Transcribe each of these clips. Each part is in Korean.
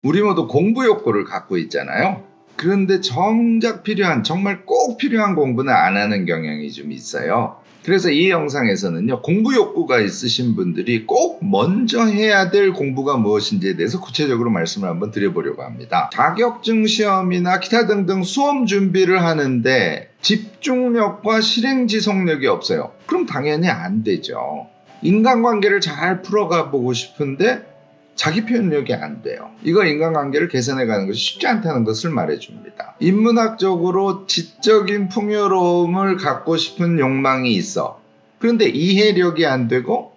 우리 모두 공부 욕구를 갖고 있잖아요. 그런데 정작 필요한, 정말 꼭 필요한 공부는 안 하는 경향이 좀 있어요. 그래서 이 영상에서는요, 공부 욕구가 있으신 분들이 꼭 먼저 해야 될 공부가 무엇인지에 대해서 구체적으로 말씀을 한번 드려보려고 합니다. 자격증 시험이나 기타 등등 수험 준비를 하는데 집중력과 실행 지속력이 없어요. 그럼 당연히 안 되죠. 인간관계를 잘 풀어가 보고 싶은데 자기 표현력이 안 돼요. 이거 인간관계를 개선해가는 것이 쉽지 않다는 것을 말해줍니다. 인문학적으로 지적인 풍요로움을 갖고 싶은 욕망이 있어. 그런데 이해력이 안 되고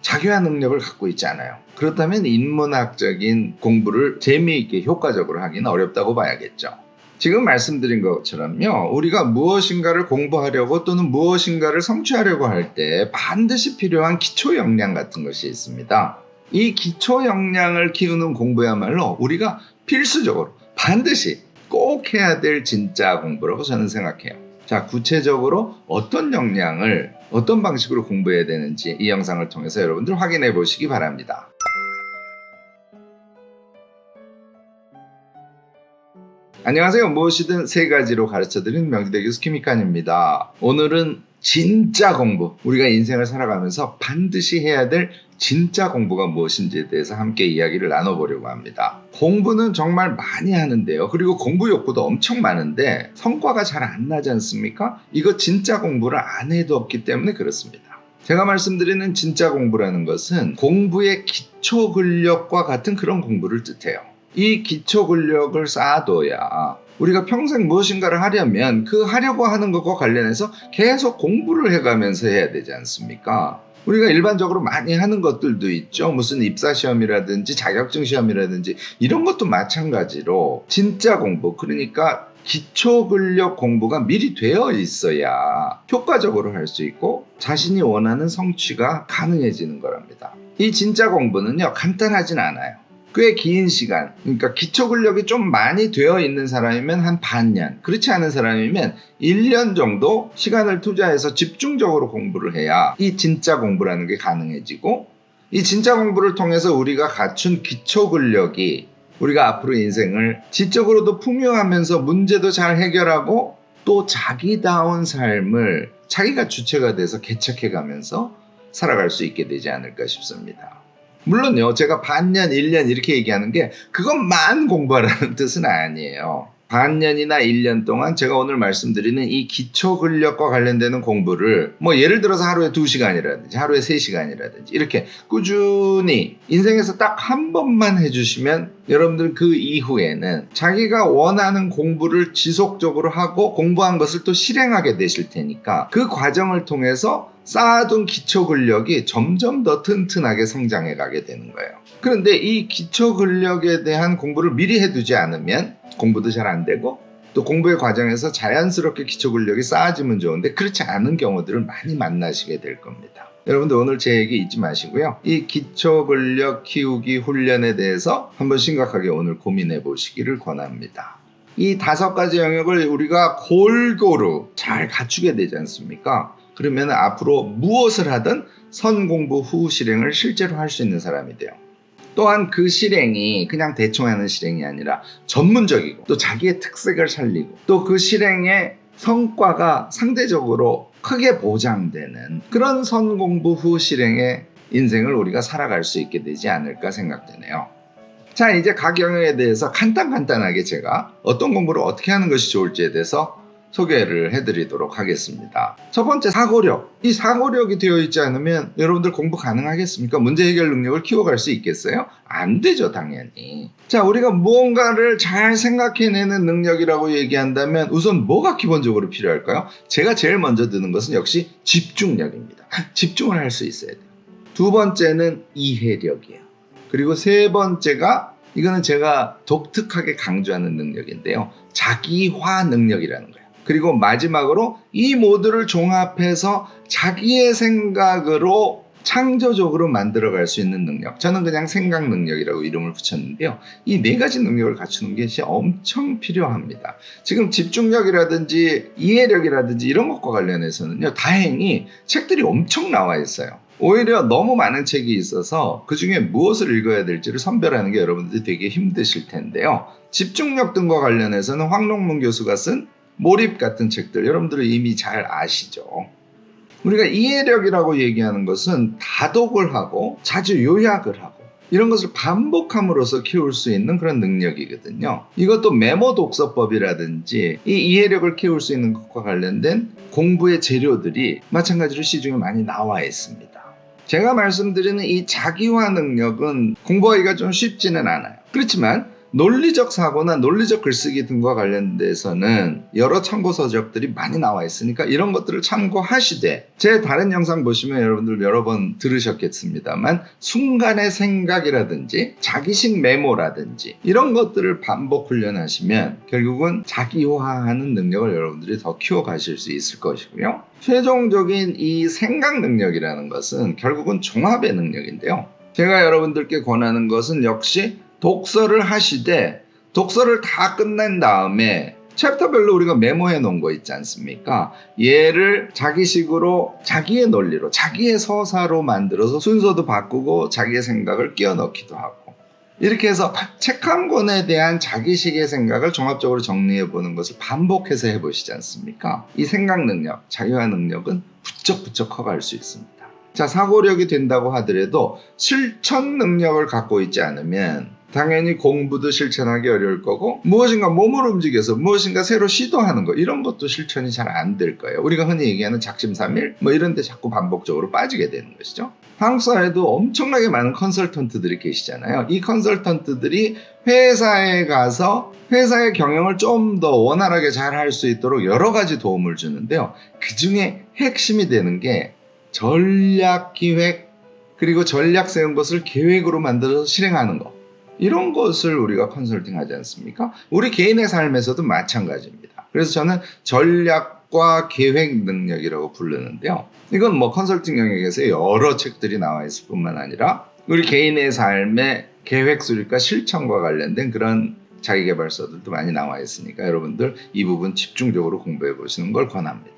자기화 능력을 갖고 있지 않아요. 그렇다면 인문학적인 공부를 재미있게 효과적으로 하기는 어렵다고 봐야겠죠. 지금 말씀드린 것처럼요, 우리가 무엇인가를 공부하려고 또는 무엇인가를 성취하려고 할 때 반드시 필요한 기초 역량 같은 것이 있습니다. 이 기초 역량을 키우는 공부야말로 우리가 필수적으로 반드시 꼭 해야 될 진짜 공부라고 저는 생각해요. 자, 구체적으로 어떤 역량을 어떤 방식으로 공부해야 되는지 이 영상을 통해서 여러분들 확인해 보시기 바랍니다. 안녕하세요. 무엇이든 세 가지로 가르쳐드리는 명지대 교수 김익환입니다. 오늘은 진짜 공부, 우리가 인생을 살아가면서 반드시 해야 될 진짜 공부가 무엇인지에 대해서 함께 이야기를 나눠보려고 합니다. 공부는 정말 많이 하는데요. 그리고 공부 욕구도 엄청 많은데 성과가 잘 안 나지 않습니까? 이거 진짜 공부를 안 해도 없기 때문에 그렇습니다. 제가 말씀드리는 진짜 공부라는 것은 공부의 기초 근력과 같은 그런 공부를 뜻해요. 이 기초 근력을 쌓아둬야 우리가 평생 무엇인가를 하려면 그 하려고 하는 것과 관련해서 계속 공부를 해가면서 해야 되지 않습니까? 우리가 일반적으로 많이 하는 것들도 있죠. 무슨 입사시험이라든지 자격증 시험이라든지 이런 것도 마찬가지로 진짜 공부, 그러니까 기초 근력 공부가 미리 되어 있어야 효과적으로 할 수 있고 자신이 원하는 성취가 가능해지는 거랍니다. 이 진짜 공부는요, 간단하진 않아요. 꽤 긴 시간, 그러니까 기초 근력이 좀 많이 되어 있는 사람이면 한 반년, 그렇지 않은 사람이면 1년 정도 시간을 투자해서 집중적으로 공부를 해야 이 진짜 공부라는 게 가능해지고, 이 진짜 공부를 통해서 우리가 갖춘 기초 근력이 우리가 앞으로 인생을 지적으로도 풍요하면서 문제도 잘 해결하고 또 자기다운 삶을 자기가 주체가 돼서 개척해가면서 살아갈 수 있게 되지 않을까 싶습니다. 물론요, 제가 반년, 1년 이렇게 얘기하는 게 그것만 공부하라는 뜻은 아니에요. 반년이나 1년 동안 제가 오늘 말씀드리는 이 기초 근력과 관련되는 공부를 예를 들어서 하루에 2시간이라든지 하루에 3시간이라든지 이렇게 꾸준히 인생에서 딱 한 번만 해주시면 여러분들 그 이후에는 자기가 원하는 공부를 지속적으로 하고 공부한 것을 또 실행하게 되실 테니까 그 과정을 통해서 쌓아둔 기초 근력이 점점 더 튼튼하게 성장해 가게 되는 거예요. 그런데 이 기초 근력에 대한 공부를 미리 해두지 않으면 공부도 잘 안 되고 또 공부의 과정에서 자연스럽게 기초 근력이 쌓아지면 좋은데 그렇지 않은 경우들을 많이 만나시게 될 겁니다. 여러분들 오늘 제 얘기 잊지 마시고요. 이 기초 근력 키우기 훈련에 대해서 한번 심각하게 오늘 고민해 보시기를 권합니다. 이 5가지 영역을 우리가 골고루 잘 갖추게 되지 않습니까? 그러면 앞으로 무엇을 하든 선공부 후 실행을 실제로 할 수 있는 사람이 돼요. 또한 그 실행이 그냥 대충 하는 실행이 아니라 전문적이고 또 자기의 특색을 살리고 또 그 실행의 성과가 상대적으로 크게 보장되는 그런 선공부 후 실행의 인생을 우리가 살아갈 수 있게 되지 않을까 생각되네요. 자, 이제 각 영역에 대해서 간단하게 제가 어떤 공부를 어떻게 하는 것이 좋을지에 대해서 소개를 해드리도록 하겠습니다. 첫 번째, 사고력. 이 사고력이 되어 있지 않으면 여러분들 공부 가능하겠습니까? 문제 해결 능력을 키워갈 수 있겠어요? 안 되죠, 당연히. 자, 우리가 무언가를 잘 생각해내는 능력이라고 얘기한다면 우선 뭐가 기본적으로 필요할까요? 제가 제일 먼저 드는 것은 역시 집중력입니다. 집중을 할 수 있어야 돼요. 두 번째는 이해력이에요. 그리고 세 번째가, 이거는 제가 독특하게 강조하는 능력인데요, 자기화 능력이라는 거예요. 그리고 마지막으로 이 모두를 종합해서 자기의 생각으로 창조적으로 만들어갈 수 있는 능력, 저는 그냥 생각 능력이라고 이름을 붙였는데요, 이 4가지 능력을 갖추는 것이 엄청 필요합니다. 지금 집중력이라든지 이해력이라든지 이런 것과 관련해서는요, 다행히 책들이 엄청 나와 있어요. 오히려 너무 많은 책이 있어서 그 중에 무엇을 읽어야 될지를 선별하는 게 여러분들이 되게 힘드실 텐데요. 집중력 등과 관련해서는 황롱문 교수가 쓴 몰입 같은 책들 여러분들은 이미 잘 아시죠. 우리가 이해력이라고 얘기하는 것은 다독을 하고 자주 요약을 하고 이런 것을 반복함으로써 키울 수 있는 그런 능력이거든요. 이것도 메모 독서법이라든지 이 이해력을 키울 수 있는 것과 관련된 공부의 재료들이 마찬가지로 시중에 많이 나와 있습니다. 제가 말씀드리는 이 자기화 능력은 공부하기가 좀 쉽지는 않아요. 그렇지만 논리적 사고나 논리적 글쓰기 등과 관련돼서는 여러 참고 서적들이 많이 나와 있으니까 이런 것들을 참고하시되 제 다른 영상 보시면 여러분들 여러 번 들으셨겠습니다만 순간의 생각이라든지 자기식 메모라든지 이런 것들을 반복 훈련하시면 결국은 자기화하는 능력을 여러분들이 더 키워가실 수 있을 것이고요. 최종적인 이 생각 능력이라는 것은 결국은 종합의 능력인데요. 제가 여러분들께 권하는 것은 역시 독서를 하시되 독서를 다 끝낸 다음에 챕터별로 우리가 메모해 놓은 거 있지 않습니까? 얘를 자기식으로 자기의 논리로 자기의 서사로 만들어서 순서도 바꾸고 자기의 생각을 끼워 넣기도 하고 이렇게 해서 책 한 권에 대한 자기식의 생각을 종합적으로 정리해 보는 것을 반복해서 해보시지 않습니까? 이 생각 능력, 자기화 능력은 부쩍부쩍 커갈 수 있습니다. 자, 사고력이 된다고 하더라도 실천 능력을 갖고 있지 않으면 당연히 공부도 실천하기 어려울 거고 무엇인가 몸을 움직여서 무엇인가 새로 시도하는 거 이런 것도 실천이 잘 안 될 거예요. 우리가 흔히 얘기하는 작심삼일 뭐 이런 데 자꾸 반복적으로 빠지게 되는 것이죠. 한국 사회에도 엄청나게 많은 컨설턴트들이 계시잖아요. 이 컨설턴트들이 회사에 가서 회사의 경영을 좀 더 원활하게 잘 할 수 있도록 여러 가지 도움을 주는데요. 그 중에 핵심이 되는 게 전략 기획 그리고 전략 세운 것을 계획으로 만들어서 실행하는 것 이런 것을 우리가 컨설팅 하지 않습니까? 우리 개인의 삶에서도 마찬가지입니다. 그래서 저는 전략과 계획 능력이라고 부르는데요. 이건 뭐 컨설팅 영역에서 여러 책들이 나와 있을 뿐만 아니라 우리 개인의 삶의 계획 수립과 실천과 관련된 그런 자기계발서들도 많이 나와 있으니까 여러분들 이 부분 집중적으로 공부해 보시는 걸 권합니다.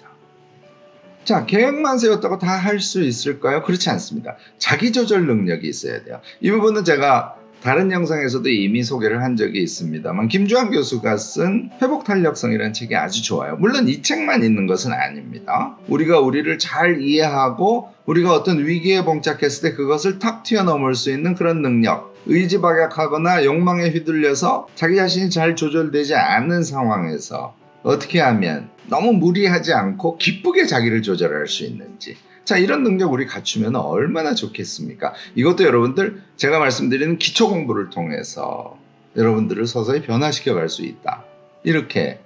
자, 계획만 세웠다고 다 할 수 있을까요? 그렇지 않습니다. 자기조절 능력이 있어야 돼요. 이 부분은 제가 다른 영상에서도 이미 소개를 한 적이 있습니다만 김주환 교수가 쓴 회복탄력성이라는 책이 아주 좋아요. 물론 이 책만 있는 것은 아닙니다. 우리가 우리를 잘 이해하고 우리가 어떤 위기에 봉착했을 때 그것을 탁 튀어넘을 수 있는 그런 능력, 의지박약하거나 욕망에 휘둘려서 자기 자신이 잘 조절되지 않는 상황에서 어떻게 하면 너무 무리하지 않고 기쁘게 자기를 조절할 수 있는지 자, 이런 능력 우리 갖추면 얼마나 좋겠습니까? 이것도 여러분들 제가 말씀드리는 기초 공부를 통해서 여러분들을 서서히 변화시켜 갈 수 있다. 이렇게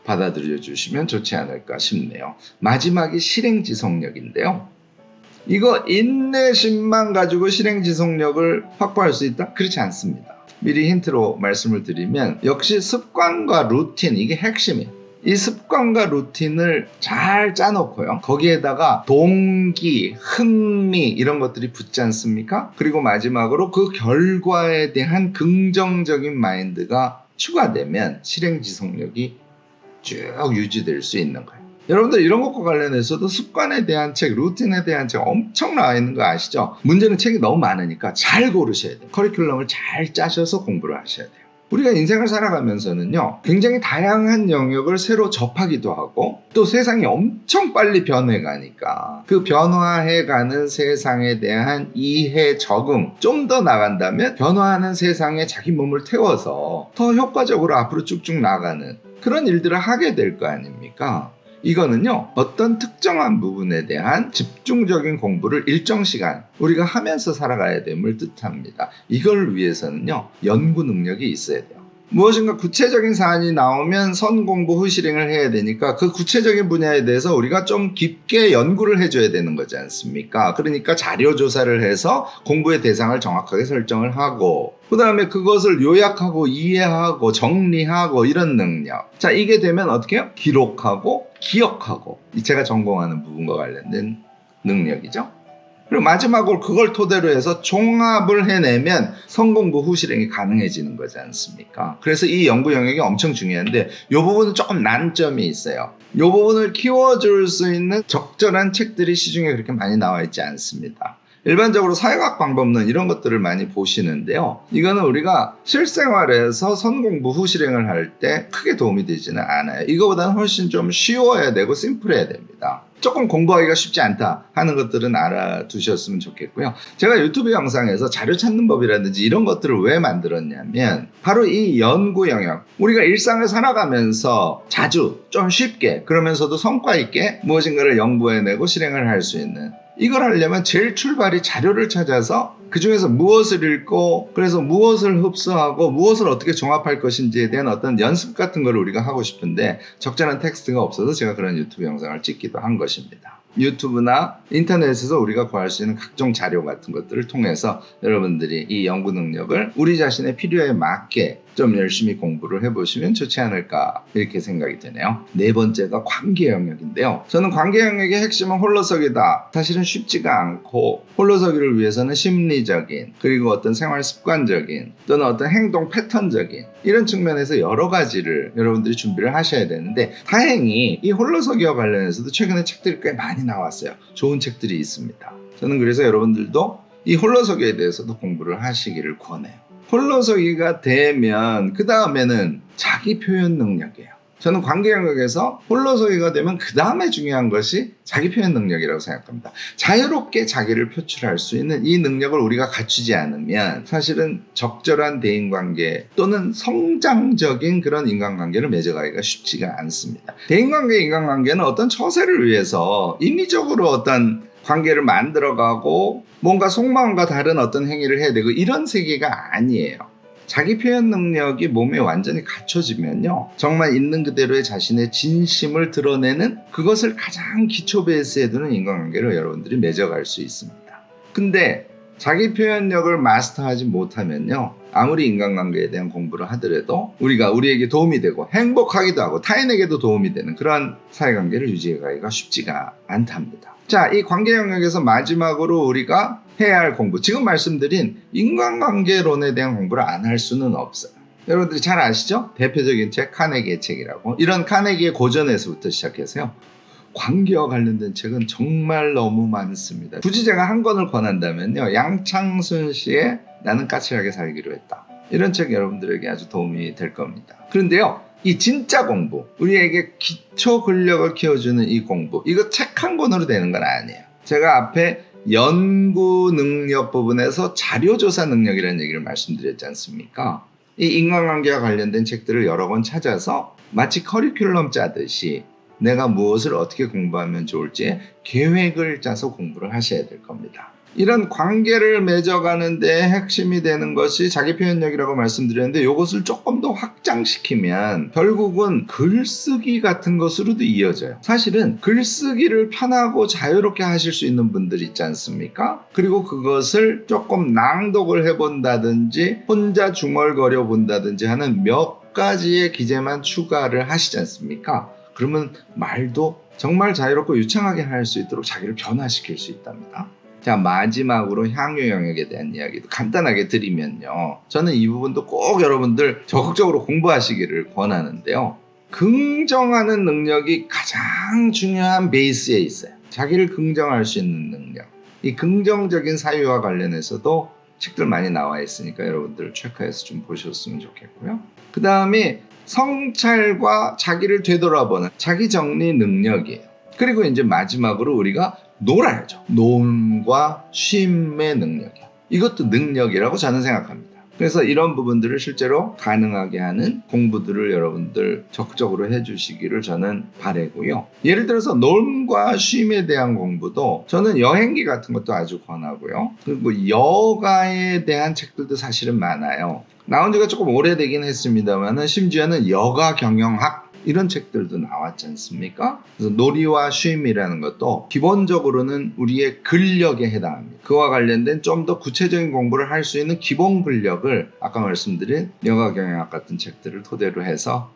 받아들여 주시면 좋지 않을까 싶네요. 마지막이 실행지속력인데요. 이거 인내심만 가지고 실행지속력을 확보할 수 있다? 그렇지 않습니다. 미리 힌트로 말씀을 드리면 역시 습관과 루틴 이게 핵심이에요. 이 습관과 루틴을 잘 짜놓고요. 거기에다가 동기, 흥미 이런 것들이 붙지 않습니까? 그리고 마지막으로 그 결과에 대한 긍정적인 마인드가 추가되면 실행지속력이 쭉 유지될 수 있는 거예요. 여러분들 이런 것과 관련해서도 습관에 대한 책, 루틴에 대한 책 엄청 나와 있는 거 아시죠? 문제는 책이 너무 많으니까 잘 고르셔야 돼요. 커리큘럼을 잘 짜셔서 공부를 하셔야 돼요. 우리가 인생을 살아가면서는요, 굉장히 다양한 영역을 새로 접하기도 하고 또 세상이 엄청 빨리 변해가니까 그 변화해가는 세상에 대한 이해, 적응 좀 더 나간다면 변화하는 세상에 자기 몸을 태워서 더 효과적으로 앞으로 쭉쭉 나가는 그런 일들을 하게 될 거 아닙니까? 이거는요, 어떤 특정한 부분에 대한 집중적인 공부를 일정 시간 우리가 하면서 살아가야 됨을 뜻합니다. 이걸 위해서는요, 연구 능력이 있어야 돼요. 무엇인가 구체적인 사안이 나오면 선공부 후 실행을 해야 되니까 그 구체적인 분야에 대해서 우리가 좀 깊게 연구를 해줘야 되는 거지 않습니까? 그러니까 자료 조사를 해서 공부의 대상을 정확하게 설정을 하고 그 다음에 그것을 요약하고 이해하고 정리하고 이런 능력. 자, 이게 되면 어떻게 해요? 기록하고 기억하고 제가 전공하는 부분과 관련된 능력이죠. 그리고 마지막으로 그걸 토대로 해서 종합을 해내면 성공부 후 실행이 가능해지는 거지 않습니까? 그래서 이 연구 영역이 엄청 중요한데 이 부분은 조금 난점이 있어요. 이 부분을 키워줄 수 있는 적절한 책들이 시중에 그렇게 많이 나와 있지 않습니다. 일반적으로 사회과학 방법론 이런 것들을 많이 보시는데요. 이거는 우리가 실생활에서 선공부 후 실행을 할 때 크게 도움이 되지는 않아요. 이거보다는 훨씬 좀 쉬워야 되고 심플해야 됩니다. 조금 공부하기가 쉽지 않다 하는 것들은 알아두셨으면 좋겠고요. 제가 유튜브 영상에서 자료 찾는 법이라든지 이런 것들을 왜 만들었냐면 바로 이 연구 영역, 우리가 일상을 살아가면서 자주 좀 쉽게 그러면서도 성과 있게 무엇인가를 연구해내고 실행을 할 수 있는, 이걸 하려면 제일 출발이 자료를 찾아서 그 중에서 무엇을 읽고 그래서 무엇을 흡수하고 무엇을 어떻게 종합할 것인지에 대한 어떤 연습 같은 걸 우리가 하고 싶은데 적절한 텍스트가 없어서 제가 그런 유튜브 영상을 찍기도 한 것입니다. 유튜브나 인터넷에서 우리가 구할 수 있는 각종 자료 같은 것들을 통해서 여러분들이 이 연구 능력을 우리 자신의 필요에 맞게 좀 열심히 공부를 해보시면 좋지 않을까 이렇게 생각이 되네요. 네 번째가 관계 영역인데요. 저는 관계 영역의 핵심은 홀로서기다. 사실은 쉽지가 않고 홀로서기를 위해서는 심리적인 그리고 어떤 생활 습관적인 또는 어떤 행동 패턴적인 이런 측면에서 여러 가지를 여러분들이 준비를 하셔야 되는데 다행히 이 홀로서기와 관련해서도 최근에 책들이 꽤 많이 나왔어요. 좋은 책들이 있습니다. 저는 그래서 여러분들도 이 홀로서기에 대해서도 공부를 하시기를 권해요. 홀로서기가 되면 그 다음에는 자기 표현 능력이에요. 저는 관계 영역에서 홀로서기가 되면 그 다음에 중요한 것이 자기 표현 능력이라고 생각합니다. 자유롭게 자기를 표출할 수 있는 이 능력을 우리가 갖추지 않으면 사실은 적절한 대인관계 또는 성장적인 그런 인간관계를 맺어가기가 쉽지가 않습니다. 대인관계, 인간관계는 어떤 처세를 위해서 인위적으로 어떤 관계를 만들어가고 뭔가 속마음과 다른 어떤 행위를 해야 되고 이런 세계가 아니에요. 자기 표현 능력이 몸에 완전히 갖춰지면요, 정말 있는 그대로의 자신의 진심을 드러내는 그것을 가장 기초 베이스에 두는 인간관계를 여러분들이 맺어갈 수 있습니다. 근데 자기 표현력을 마스터하지 못하면요, 아무리 인간관계에 대한 공부를 하더라도 우리에게 도움이 되고 행복하기도 하고 타인에게도 도움이 되는 그런 사회관계를 유지해가기가 쉽지가 않답니다. 자, 이 관계 영역에서 마지막으로 우리가 해야 할 공부, 지금 말씀드린 인간관계론에 대한 공부를 안 할 수는 없어요. 여러분들이 잘 아시죠? 대표적인 책 카네기의 책이라고. 이런 카네기의 고전에서부터 시작해서요, 관계와 관련된 책은 정말 너무 많습니다. 굳이 제가 한 권을 권한다면요, 양창순 씨의 나는 까칠하게 살기로 했다. 이런 책 여러분들에게 아주 도움이 될 겁니다. 그런데요, 이 진짜 공부, 우리에게 기초 근력을 키워주는 이 공부, 이거 책 한 권으로 되는 건 아니에요. 제가 앞에 연구 능력 부분에서 자료조사 능력이라는 얘기를 말씀드렸지 않습니까? 이 인간관계와 관련된 책들을 여러 권 찾아서 마치 커리큘럼 짜듯이 내가 무엇을 어떻게 공부하면 좋을지 계획을 짜서 공부를 하셔야 될 겁니다. 이런 관계를 맺어가는 데 핵심이 되는 것이 자기 표현력이라고 말씀드렸는데, 이것을 조금 더 확장시키면 결국은 글쓰기 같은 것으로도 이어져요. 사실은 글쓰기를 편하고 자유롭게 하실 수 있는 분들 있지 않습니까? 그리고 그것을 조금 낭독을 해본다든지 혼자 중얼거려 본다든지 하는 몇 가지의 기제만 추가를 하시지 않습니까? 그러면 말도 정말 자유롭고 유창하게 할 수 있도록 자기를 변화시킬 수 있답니다. 자, 마지막으로 향유 영역에 대한 이야기도 간단하게 드리면요, 저는 이 부분도 꼭 여러분들 적극적으로 공부하시기를 권하는데요, 긍정하는 능력이 가장 중요한 베이스에 있어요. 자기를 긍정할 수 있는 능력, 이 긍정적인 사유와 관련해서도 책들 많이 나와 있으니까 여러분들 체크해서 좀 보셨으면 좋겠고요. 그 다음에 성찰과 자기를 되돌아보는 자기 정리 능력이에요. 그리고 이제 마지막으로 우리가 놀아야죠. 논과 쉼의 능력이요. 이것도 능력이라고 저는 생각합니다. 그래서 이런 부분들을 실제로 가능하게 하는 공부들을 여러분들 적극적으로 해주시기를 저는 바라고요. 예를 들어서 논과 쉼에 대한 공부도 저는 여행기 같은 것도 아주 권하고요. 그리고 여가에 대한 책들도 사실은 많아요. 나온 지가 조금 오래되긴 했습니다만 심지어는 여가 경영학 이런 책들도 나왔지 않습니까? 그래서 놀이와 쉼이라는 것도 기본적으로는 우리의 근력에 해당합니다. 그와 관련된 좀 더 구체적인 공부를 할 수 있는 기본 근력을 아까 말씀드린 여가 경영학 같은 책들을 토대로 해서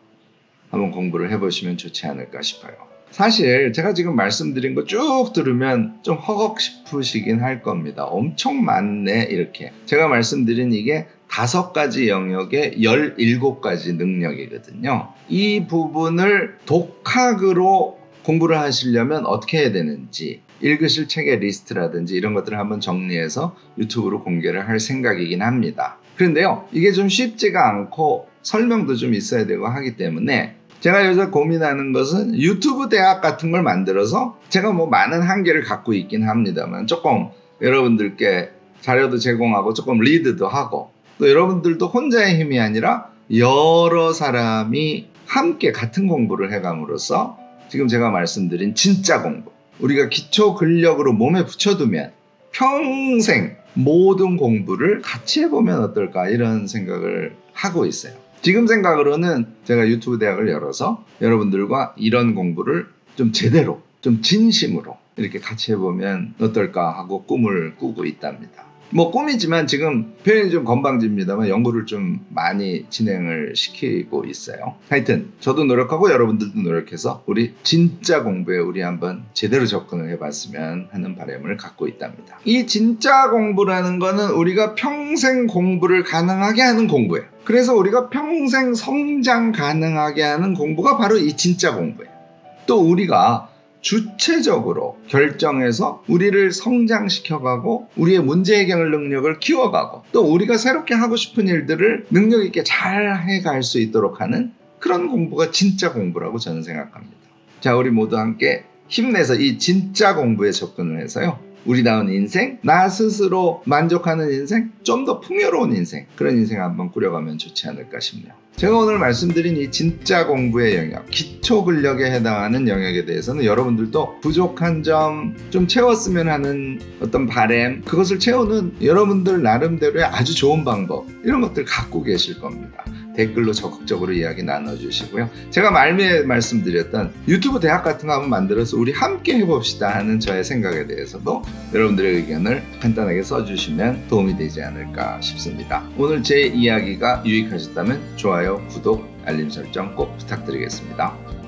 한번 공부를 해보시면 좋지 않을까 싶어요. 사실 제가 지금 말씀드린 거 쭉 들으면 좀 허걱 싶으시긴 할 겁니다. 엄청 많네 이렇게. 제가 말씀드린 이게 5가지 영역의 17가지 능력이거든요. 이 부분을 독학으로 공부를 하시려면 어떻게 해야 되는지, 읽으실 책의 리스트라든지 이런 것들을 한번 정리해서 유튜브로 공개를 할 생각이긴 합니다. 그런데요, 이게 좀 쉽지가 않고 설명도 좀 있어야 되고 하기 때문에 제가 요새 고민하는 것은 유튜브 대학 같은 걸 만들어서, 제가 뭐 많은 한계를 갖고 있긴 합니다만 조금 여러분들께 자료도 제공하고 조금 리드도 하고, 또 여러분들도 혼자의 힘이 아니라 여러 사람이 함께 같은 공부를 해감으로써 지금 제가 말씀드린 진짜 공부, 우리가 기초 근력으로 몸에 붙여두면 평생 모든 공부를 같이 해보면 어떨까, 이런 생각을 하고 있어요. 지금 생각으로는 제가 유튜브 대학을 열어서 여러분들과 이런 공부를 좀 제대로, 좀 진심으로 이렇게 같이 해보면 어떨까 하고 꿈을 꾸고 있답니다. 뭐 꿈이지만 지금 표현이 좀 건방집니다만 연구를 좀 많이 진행을 시키고 있어요. 하여튼 저도 노력하고 여러분들도 노력해서 우리 진짜 공부에 우리 한번 제대로 접근을 해봤으면 하는 바람을 갖고 있답니다. 이 진짜 공부라는 거는 우리가 평생 공부를 가능하게 하는 공부예요. 그래서 우리가 평생 성장 가능하게 하는 공부가 바로 이 진짜 공부예요. 또 우리가 주체적으로 결정해서 우리를 성장시켜가고 우리의 문제 해결 능력을 키워가고 또 우리가 새롭게 하고 싶은 일들을 능력 있게 잘 해갈 수 있도록 하는 그런 공부가 진짜 공부라고 저는 생각합니다. 자, 우리 모두 함께 힘내서 이 진짜 공부에 접근을 해서요, 우리다운 인생, 나 스스로 만족하는 인생, 좀 더 풍요로운 인생, 그런 인생 한번 꾸려가면 좋지 않을까 싶네요. 제가 오늘 말씀드린 이 진짜 공부의 영역, 기초 근력에 해당하는 영역에 대해서는 여러분들도 부족한 점 좀 채웠으면 하는 어떤 바람, 그것을 채우는 여러분들 나름대로의 아주 좋은 방법, 이런 것들 갖고 계실 겁니다. 댓글로 적극적으로 이야기 나눠주시고요. 제가 말미에 말씀드렸던 유튜브 대학 같은 거 한번 만들어서 우리 함께 해봅시다 하는 저의 생각에 대해서도 여러분들의 의견을 간단하게 써주시면 도움이 되지 않을까 싶습니다. 오늘 제 이야기가 유익하셨다면 좋아요, 구독, 알림 설정 꼭 부탁드리겠습니다.